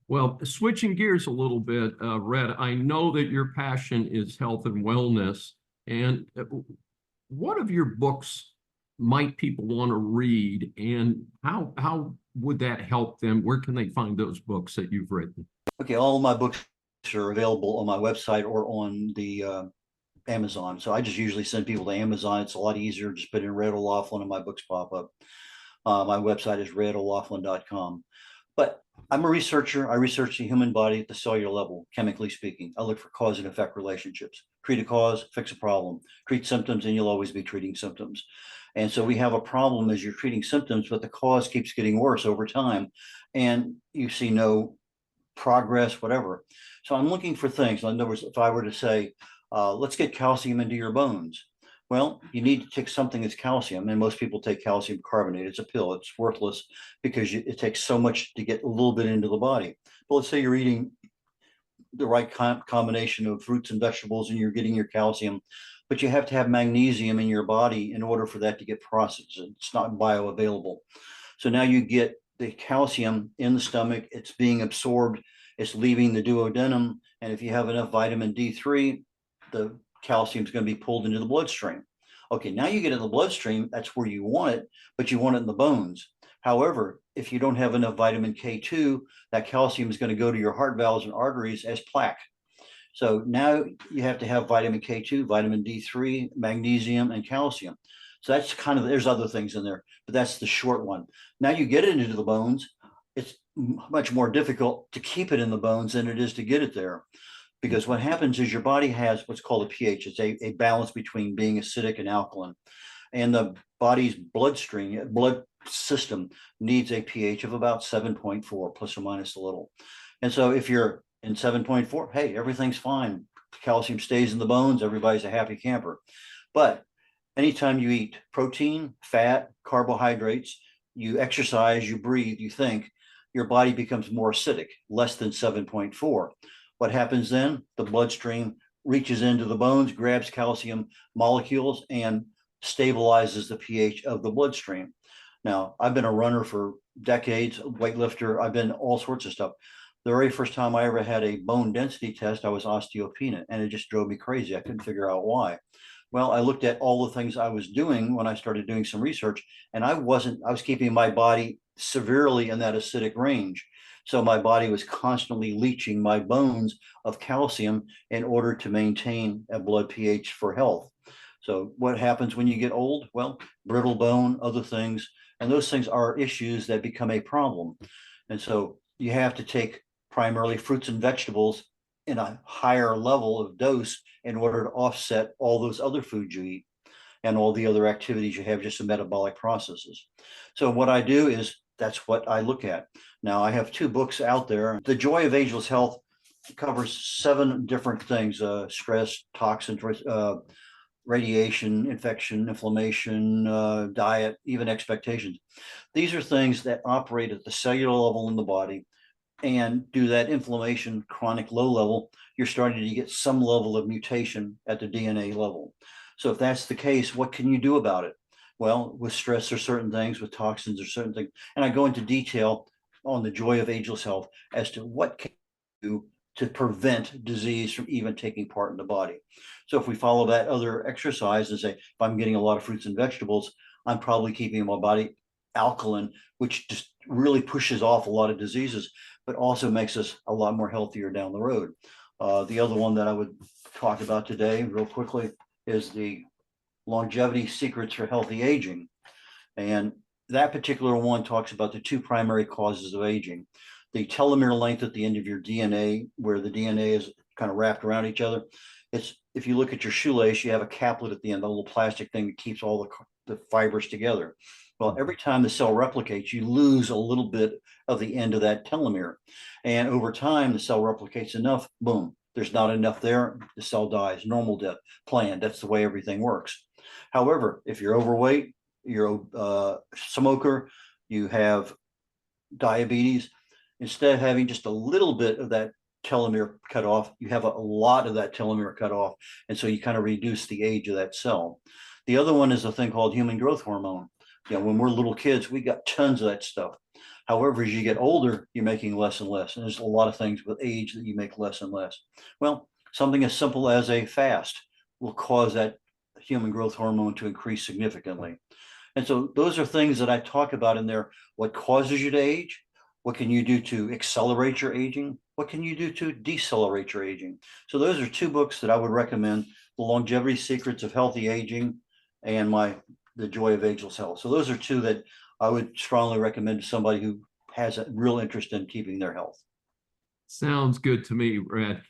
Well, switching gears a little bit, Red, I know that your passion is health and wellness. And what of your books might people want to read, and how would that help them? Where can they find those books that you've written? Okay, all of my books are available on my website or on the Amazon. So I just usually send people to Amazon. It's a lot easier. Just put in Red O'Laughlin and my books pop up. My website is redolaughlin.com. But I'm a researcher. I research the human body at the cellular level, chemically speaking. I look for cause and effect relationships. Treat a cause, fix a problem. Treat symptoms, and you'll always be treating symptoms. And so we have a problem as you're treating symptoms, but the cause keeps getting worse over time. And you see no progress, whatever. So I'm looking for things. In other words, if I were to say, let's get calcium into your bones. Well, you need to take something that's calcium, and most people take calcium carbonate. It's a pill. It's worthless because it takes so much to get a little bit into the body. But let's say you're eating the right combination of fruits and vegetables and you're getting your calcium, but you have to have magnesium in your body in order for that to get processed. It's not bioavailable. So now you get the calcium in the stomach, it's being absorbed, it's leaving the duodenum. And if you have enough vitamin D3, the calcium is going to be pulled into the bloodstream. Okay, now you get it in the bloodstream, that's where you want it, but you want it in the bones. However, if you don't have enough vitamin K2, that calcium is going to go to your heart valves and arteries as plaque. So now you have to have vitamin K2, vitamin D3, magnesium, and calcium. So that's kind of, there's other things in there, but that's the short one. Now you get it into the bones, it's much more difficult to keep it in the bones than it is to get it there. Because what happens is your body has what's called a pH. It's a balance between being acidic and alkaline. And the body's blood system needs a pH of about 7.4, plus or minus a little. And so if you're in 7.4, hey, everything's fine. Calcium stays in the bones, everybody's a happy camper. But anytime you eat protein, fat, carbohydrates, you exercise, you breathe, you think, your body becomes more acidic, less than 7.4. What happens then? The bloodstream reaches into the bones, grabs calcium molecules, and stabilizes the pH of the bloodstream. Now, I've been a runner for decades, a weightlifter, I've been all sorts of stuff. The very first time I ever had a bone density test, I was osteopenic, and it just drove me crazy. I couldn't figure out why. Well, I looked at all the things I was doing when I started doing some research, and I was keeping my body severely in that acidic range. So my body was constantly leaching my bones of calcium in order to maintain a blood pH for health. So what happens when you get old? Well, brittle bone, other things, and those things are issues that become a problem. And so you have to take primarily fruits and vegetables in a higher level of dose in order to offset all those other foods you eat and all the other activities you have, just the metabolic processes. So what I do is that's what I look at. Now I have two books out there. The Joy of Ageless Health covers 7 different things: stress, toxins, radiation, infection, inflammation, diet, even expectations. These are things that operate at the cellular level in the body and do that inflammation, chronic low level, you're starting to get some level of mutation at the DNA level. So if that's the case, what can you do about it? Well, with stress, there's certain things, with toxins, there's certain things. And I go into detail on the Joy of Ageless Health as to what can you do to prevent disease from even taking part in the body. So if we follow that other exercise and say, if I'm getting a lot of fruits and vegetables, I'm probably keeping my body alkaline, which just really pushes off a lot of diseases, but also makes us a lot more healthier down the road. The other one that I would talk about today real quickly is the Longevity Secrets for Healthy Aging. And that particular one talks about the 2 primary causes of aging: the telomere length at the end of your DNA, where the DNA is kind of wrapped around each other. It's, if you look at your shoelace, you have a caplet at the end, a little plastic thing that keeps all the fibers together. Well, every time the cell replicates, you lose a little bit of the end of that telomere. And over time, the cell replicates enough, boom, there's not enough there, the cell dies, normal death, planned. That's the way everything works. However, if you're overweight, you're a smoker, you have diabetes, instead of having just a little bit of that telomere cut off, you have a lot of that telomere cut off. And so you kind of reduce the age of that cell. The other one is a thing called human growth hormone. When we're little kids, we got tons of that stuff. However, as you get older, you're making less and less. And there's a lot of things with age that you make less and less. Well, something as simple as a fast will cause that human growth hormone to increase significantly. And so those are things that I talk about in there. What causes you to age? What can you do to accelerate your aging? What can you do to decelerate your aging? So those are two books that I would recommend: The Longevity Secrets of Healthy Aging and The Joy of Ageless Health. So those are two that I would strongly recommend to somebody who has a real interest in keeping their health. Sounds good to me, Red.